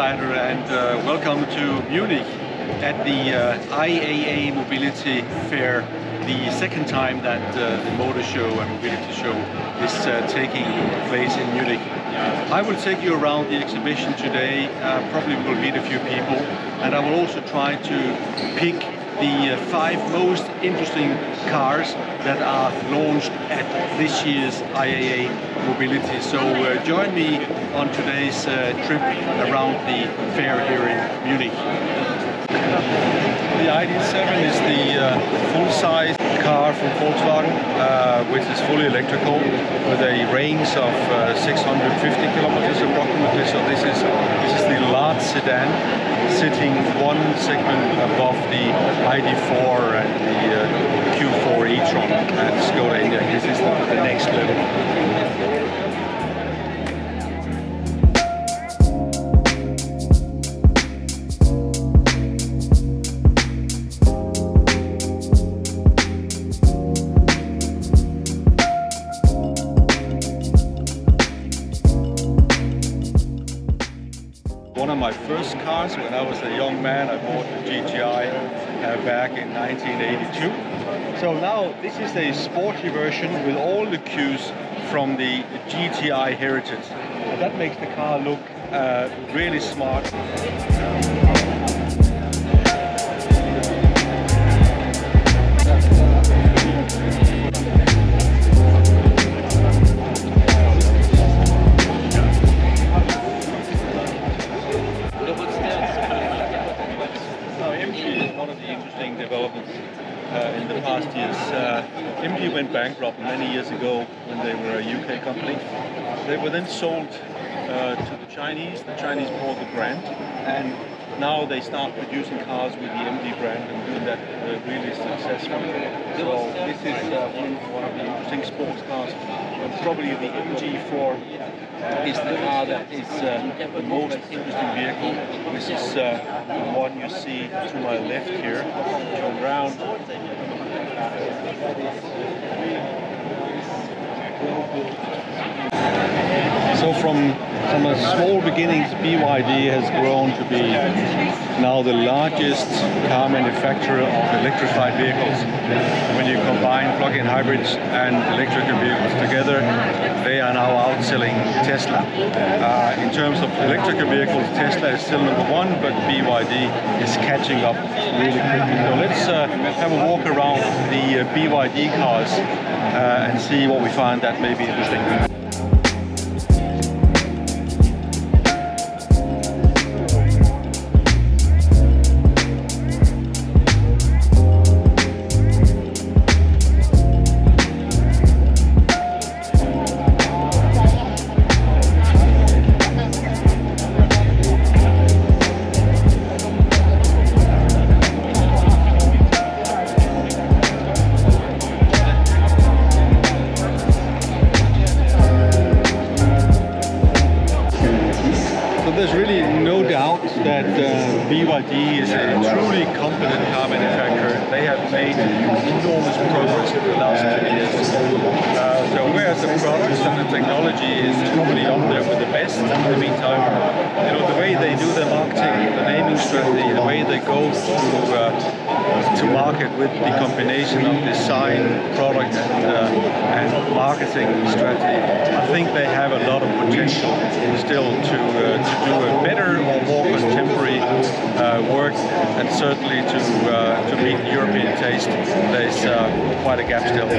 Insider, and welcome to Munich at the IAA Mobility Fair, the second time that the motor show and mobility show is taking place in Munich. I will take you around the exhibition today, probably will meet a few people, and I will also try to pick the 5 most interesting cars that are launched at this year's IAA Mobility. So join me on today's trip around the fair here in Munich. The ID.7 is the full-size car from Volkswagen, which is fully electrical with a range of 650 kilometers approximately. So this is the large sedan, sitting one segment above the ID.4 and the Q4 e-tron and Skoda Enyaq. This is the next level. One of my first cars, when I was a young man, I bought the GTI back in 1982. So now this is a sporty version with all the cues from the GTI heritage. And that makes the car look really smart. One of the interesting developments in the past years. MG went bankrupt many years ago when they were a UK company. They were then sold to the Chinese. The Chinese bought the brand, and now they start producing cars with the MG brand and doing that really successfully. So this is one of the interesting sports cars. Probably the MG4 is the car that is the most interesting vehicle. This is the one you see to my left here. Turn around. So from a small beginnings, BYD has grown to be now the largest car manufacturer of electrified vehicles. When you combine plug-in hybrids and electrical vehicles together, they are now outselling Tesla. In terms of electrical vehicles, Tesla is still #1, but BYD is catching up really quickly. So let's have a walk around the BYD cars and see what we find that may be interesting. There's really no doubt that BYD is a truly competent car manufacturer. They have made enormous progress in the last 2 years. So whereas the products and the technology is probably up there with the best in the meantime, you know, the way they do their marketing, the naming strategy, the way they go to market with the combination of design, product and marketing strategy, I think they have a lot of potential still to do a better or more contemporary work, and certainly to meet European taste. There's quite a gap still.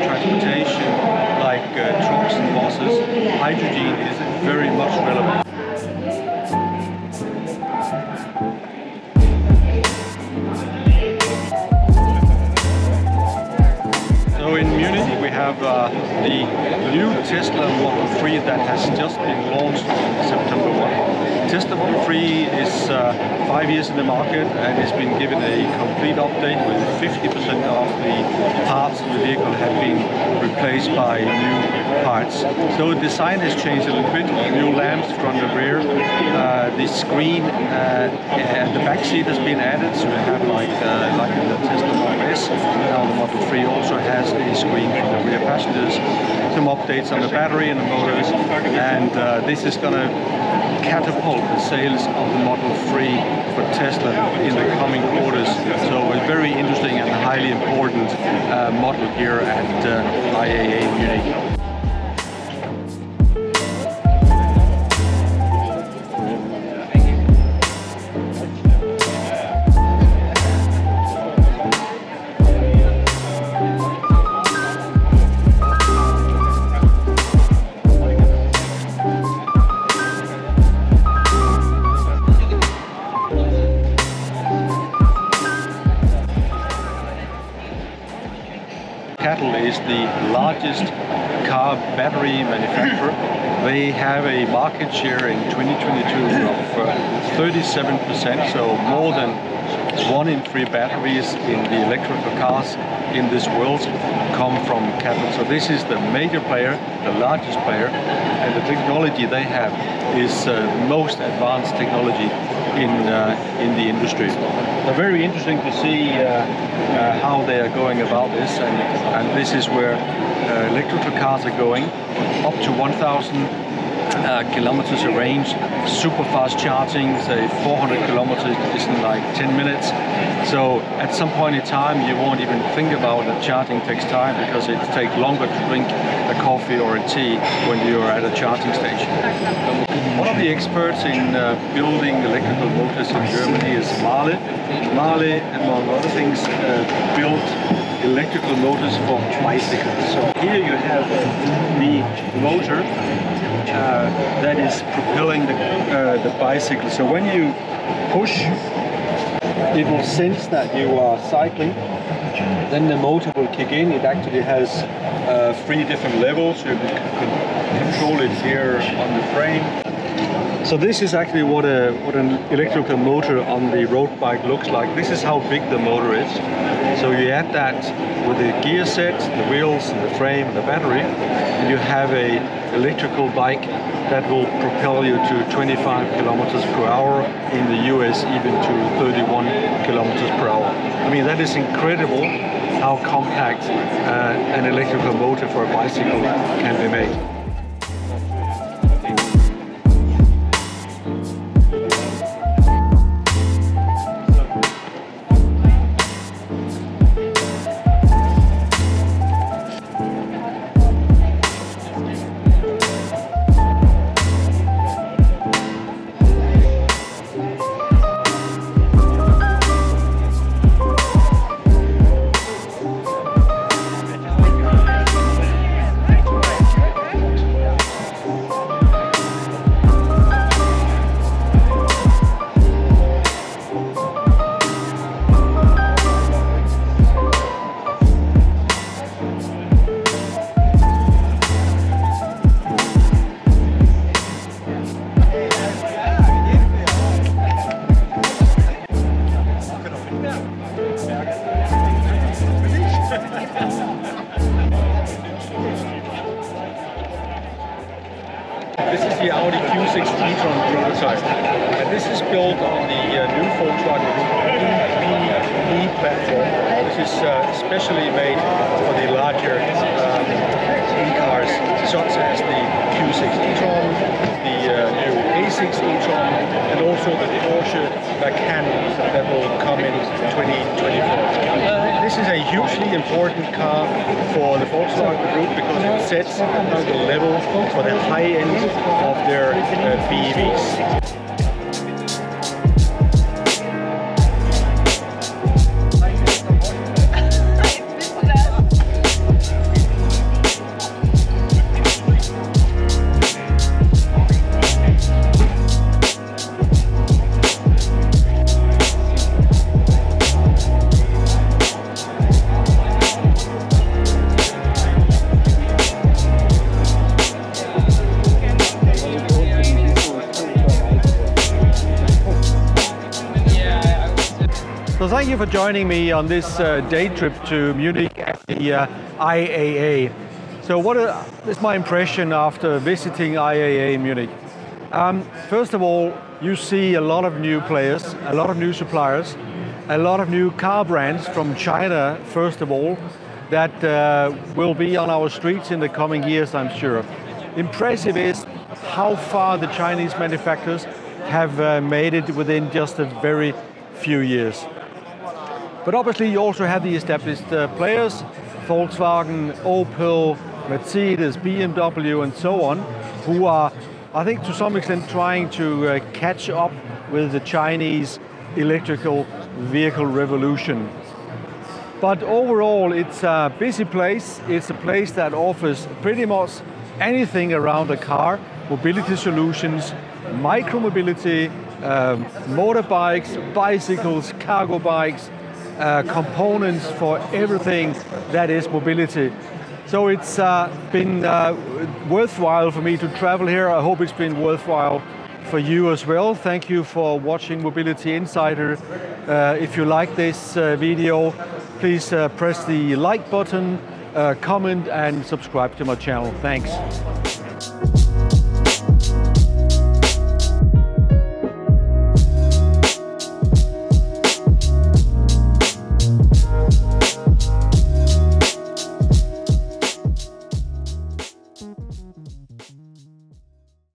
transportation like trucks and buses, hydrogen is very much relevant. So in Munich we have the new Tesla Model 3 that has just been launched on September 1. Tesla Model 3 is 5 years in the market and it's been given a complete update with 50% of the parts of the vehicle have been replaced by new parts. So the design has changed a little bit, new lamps front and rear, the screen and the back seat has been added, so you have like in the Tesla Model S. Now the Model 3 also has a screen for the rear passengers, some updates on the battery and the motors, and this is going to catapult the sales of the Model 3 for Tesla in the coming quarters. So a very interesting and highly important model here at IAA Munich. CATL is the largest car battery manufacturer. They have a market share in 2022 of 37%, so more than 1 in 3 batteries in the electrical cars in this world come from CATL. So this is the major player, the largest player, and the technology they have is most advanced technology in the industry. So very interesting to see how they are going about this, and this is where electrical cars are going up to 1,000 kilometers of range, super fast charging, say 400 kilometers is in like 10 minutes. So at some point in time you won't even think about that charging takes time, because it takes longer to drink a coffee or a tea when you're at a charging station. One of the experts in building electrical motors in Germany is Mahle. Mahle, among other things, built electrical motors for bicycles. So here you have the motor that is propelling the bicycle. So when you push, it will sense that you are cycling. Then the motor will kick in. It actually has 3 different levels. You can control it here on the frame. So this is actually what an electrical motor on the road bike looks like. This is how big the motor is. So you add that with the gear set, the wheels, and the frame, and the battery, and you have a electrical bike that will propel you to 25 kilometers per hour, in the US even to 31 kilometers per hour. I mean, that is incredible how compact an electrical motor for a bicycle can be made. This is the Audi Q6 e-tron prototype, and this is built on the new Volkswagen EV platform. This is specially made for the larger e-cars, such as the Q6 e-tron, the new A6 e-tron, and also the Porsche Macan that will come in 2024. This is a hugely important car for the Volkswagen Group because it sets the level for the high end of their BEVs. thank you for joining me on this day trip to Munich at the IAA. So what is my impression after visiting IAA Munich? First of all, you see a lot of new players, a lot of new suppliers, a lot of new car brands from China, first of all, that will be on our streets in the coming years, I'm sure. Impressive is how far the Chinese manufacturers have made it within just a very few years. But obviously you also have the established players, Volkswagen, Opel, Mercedes, BMW and so on, who are, I think to some extent, trying to catch up with the Chinese electrical vehicle revolution. But overall it's a busy place, it's a place that offers pretty much anything around a car, mobility solutions, micro-mobility, motorbikes, bicycles, cargo bikes, components for everything that is mobility. So it's been worthwhile for me to travel here. I hope it's been worthwhile for you as well. Thank you for watching Mobility Insider. If you like this video, please press the like button, comment and subscribe to my channel. Thanks.